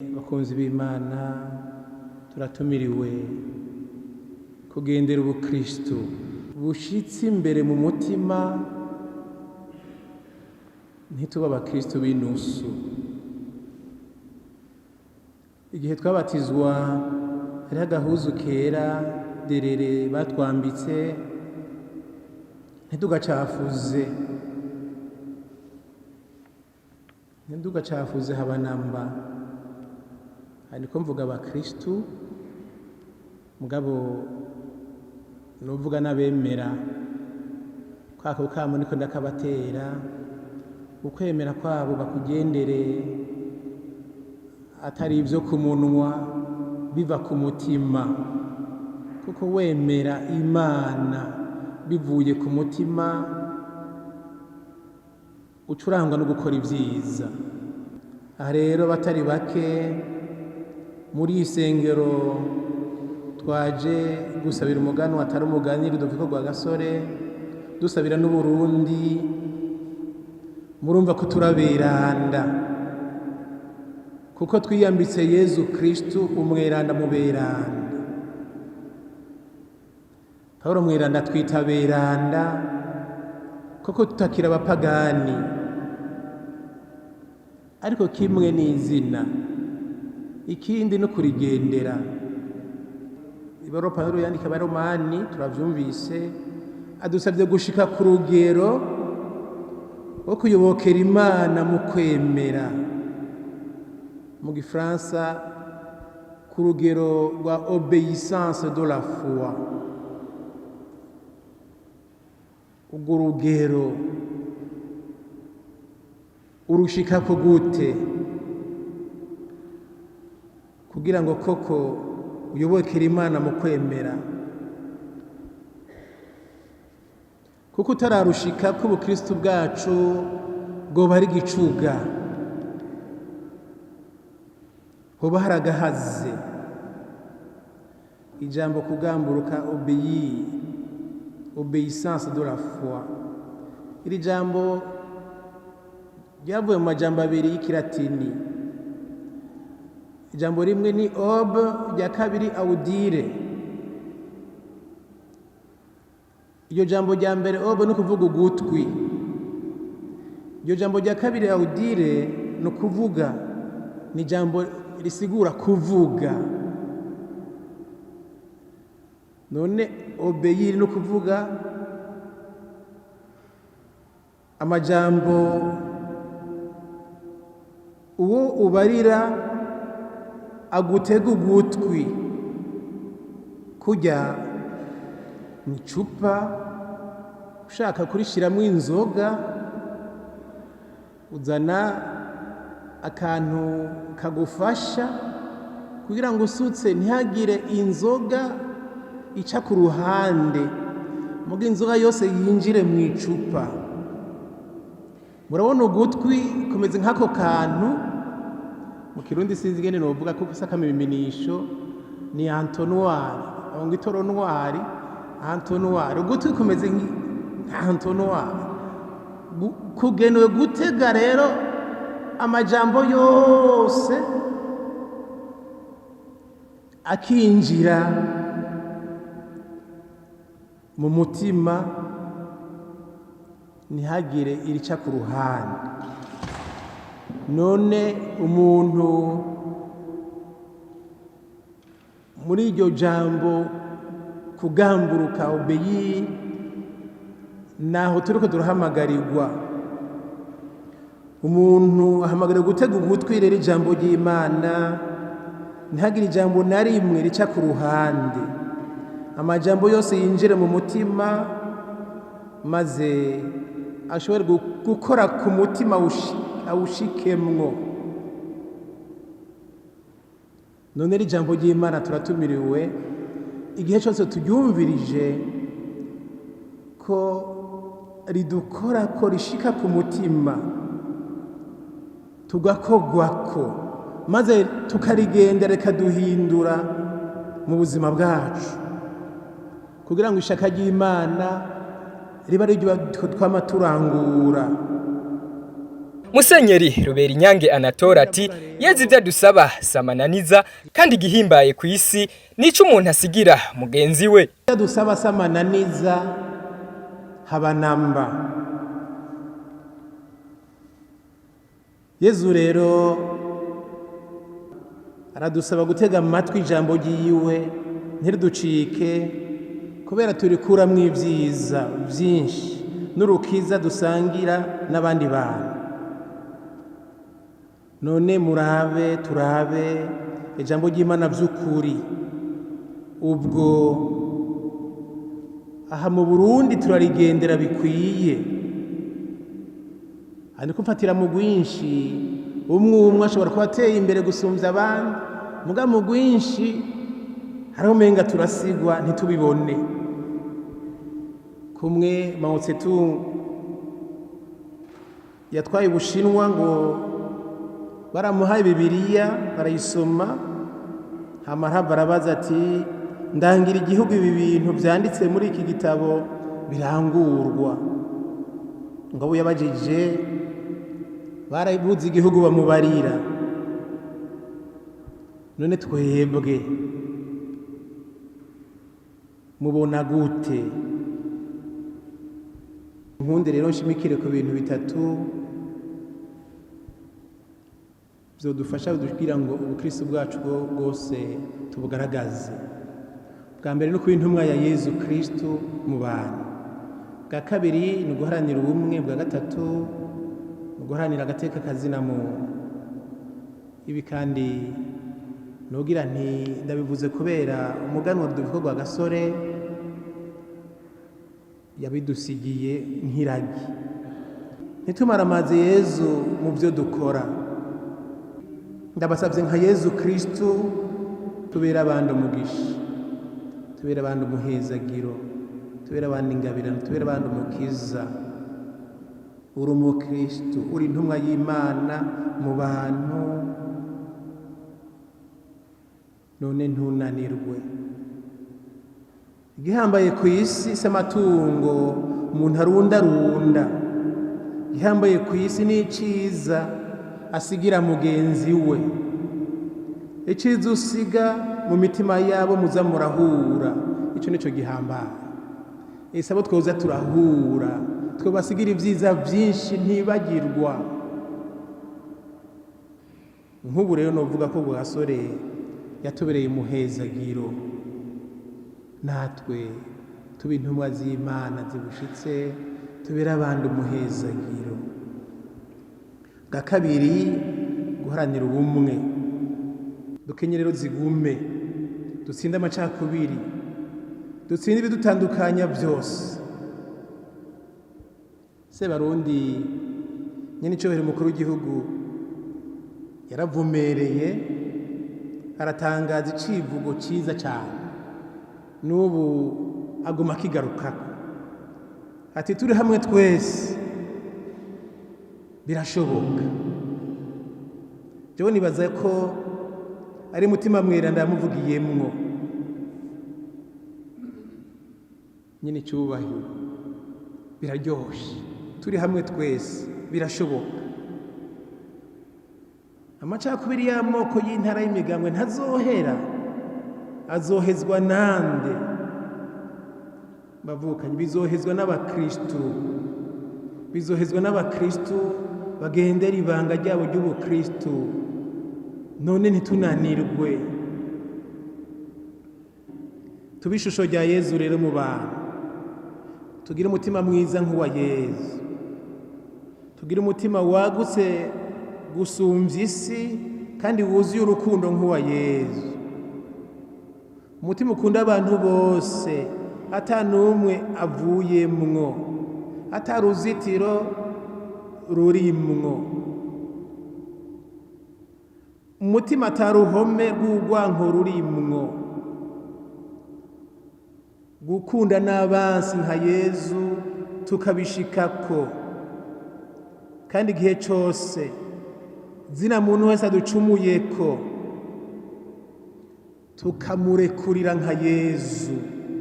Bakunzi b'Imana turatumiriwe kugendera ubukristu bushitse imbere mu mutima, ntituba abakristu b'inusu. Igihe twabatizwa hariho agahuzu kera derere batwambitse ntidugacafuze habanamba. Niko mvuga abakristu mugabo nuvuga n'abemera, kwako kamo niko ndakabatera, ukwemera kwabo bakugendere atari ibyo ku munwa, biva ku mutima. Kuko wemera Imana bivuye ku mutima ucurangwa no gukora ibyiza. Aha rero batari bake muri isengero twaje gusabira umuganwa atari umuganira RWAGASORE, dusabira n'Uburundi. Murumva ko turaberanda kuko twiyambitse Yezu Kristu umweranda mu beranda. Pawulo mweranda twita beranda kuko tutakira abapagani, ariko kimwe n'izina, ikindi no kurigendera. Ibaro Pawulo yandika Abaromani turavyumvise, adusabye gushika ku rugero wo kuyobokera Imana mu kwemera, mu Gifaransa ku rugero rwa obéissance de la foi. Urwo rugero urushikako gute kugira ngo koko uyobokere Imana mu kwemera? Kuko utararushika ko ubukristu bwacu bwoba ari gicuga, hoba haragahaze. Ijambo kugamburuka obéissance de la foi, iri jambo ryavuye mu majambo abiri y'ikilatini. Ijambo rimwe ni ob, rya kabiri audire. Iryo jambo rya mbere ob ni ukuvuga ugutwi, iryo jambo rya kabiri audire ni ukuvuga, ni jambo risigura kuvuga. None obeyiri ni ukuvuga amajambo uwo ubarira agutega ugutwi. Kujya mu icupa ushaka kurishyiramo inzoga, uzana akantu kagufasha kugira ngo usutse ntihagire inzoga ica ku ruhande, muga inzoga yose yinjire mu icupa. Murabona ugutwi kumeze nk'ako kantu, mu Kirundi sinzi ingene novuga kuko sakamiminisho ni entonnoir, ngo itoronnoir, entonnoir. Ugutwi kumeze nka entonnoir, kugenewe gutega rero amajambo yose akinjira mu mutima, ntihagire irica ku ruhande. None umuntu muri iryo jambo kugamburuka obéir, naho turiko turahamagarirwa. Umuntu ahamagarirwa gutega ugutwi rero ijambo ry'Imana, ntihagire ijambo na rimwe rica ku ruhande. Amajambo yose yinjire mu mutima, maze ashobore gukora ku mutima awushikemwo. None iri jambo ry'Imana turatumiriwe igihe cyose turyumvirije ko ridukora ko rishika ku mutima, tugakogwako, maze tukarigendera rikaduhindura mu buzima bwacu, kugira ngo ishaka ry'Imana riba ari ryo twama turangura. Musenyeri Ruberinyange Anatora ati yezi ibyo dusaba samananiza kandi igihimbaye ku isi nico umuntu asigira mugenzi we. Ibyo dusaba samananiza habanamba. Yezu rero aradusaba gutega amatwi ijambo ryiwe ntiriducike kubera turikuramwo ibyiza byinshi n'urukiza dusangira n'abandi bantu. None murabe turabe ijambo ry'Imana by'ukuri. Ubwo aha mu Burundi turarigendera bikwiye, ariko mfatira mu gwinshi umwe ashobora kuba ateye imbere gusumbya abandi, muga mu gwinshi hariho umenga turasigwa ntitubibone. Kumwe Mao Tse-tung yatwaye Ubushinwa ngo baramuhaye Bibiliya barayisoma, hama barabaza ati ndangira igihugu ibi bintu byanditse muri iki gitabo birangurwa. Ngabo yabajije barabuze igihugu bamubarira. None twebwe mubona gute? Nkunde rero nshimikire ku bintu bitatu byodufasha kugira ngo ubukristo bwacu bwose tubugaragaze. Bwa mbere no kuba intumwa ya Yezu Kristu mu bantu. Bwa kabiri ni guharanira ubumwe. Bwa gatatu ni guharanira agateka kazina muntu. Ibi kandi nogira nti ndabivuze kubera umuganwa RWAGASORE yabidusigiye nk'iragi. Ntitumaramaze Yezu mu byo dukora. Ndabasabye nka Yezu Kristu tubera abandi umugisha, tubera abandi umuhezagiro, tubera abandi ingabirano, tubera abandi umukiza. Uri umukristu, uri intumwa y'Imana mu bantu, none ntunanirwe. Igihambaye ku isi si amatungo umuntu arundarunda. Igihambaye ku isi ni iciza asigira mugenzi we. Iciza usiga mu mitima yabo muza murahura, ico nico gihambaye. Ese abo twoza turahura, twobasigira ibyiza byinshi ntibagirwa. Nk'ubu rero novuga ko RWAGASORE yatubereye umuhezagiro. Natwe tuba intumwa z'Imana zibushitse, tubera abandi umuhezagiro. Bwa kabiri guharanira ubumwe. Dukenyerero zigume, dutsinde amacakubiri, dutsinde ibidutandukanya byose. Sebarundi nyene icohera umukuru w'igihugu yaravumereye aratangaza icivugo ciza cyane. N'ubu aguma akigarukako ati turi hamwe twese birashoboka. Jewe nibaza ko ari mutima mweranda yamuvugiyemwo. Nyine cyubahiro biraryoshe, turi hamwe twese birashoboka. Amacakubiri y'amoko y'intara y'imigambwe ntazohera, azohezwa nande? Bavukanye bizohezwa n'abakristu, bizohezwa n'abakristu bagendera ibanga ryabo ry'ubukristu. None ntitunanirwe, tuba ishusho rya Yezu rero mu bantu. Tugire umutima mwiza nk'uwa Yezu, tugire umutima wagutse gusumbya isi kandi wuzuye urukundo nk'uwa Yezu. Umutima ukunda abantu bose, atanumwe avuyemwo, ataruzitiro rurimwo. Umutima ataruhome rw'urwanko rurimwo. Gukunda n'abansi nka Yezu tukabishikako. Kandi igihe cyose zina muntu wese aducumuyeko tukamurekurira nka Yezu.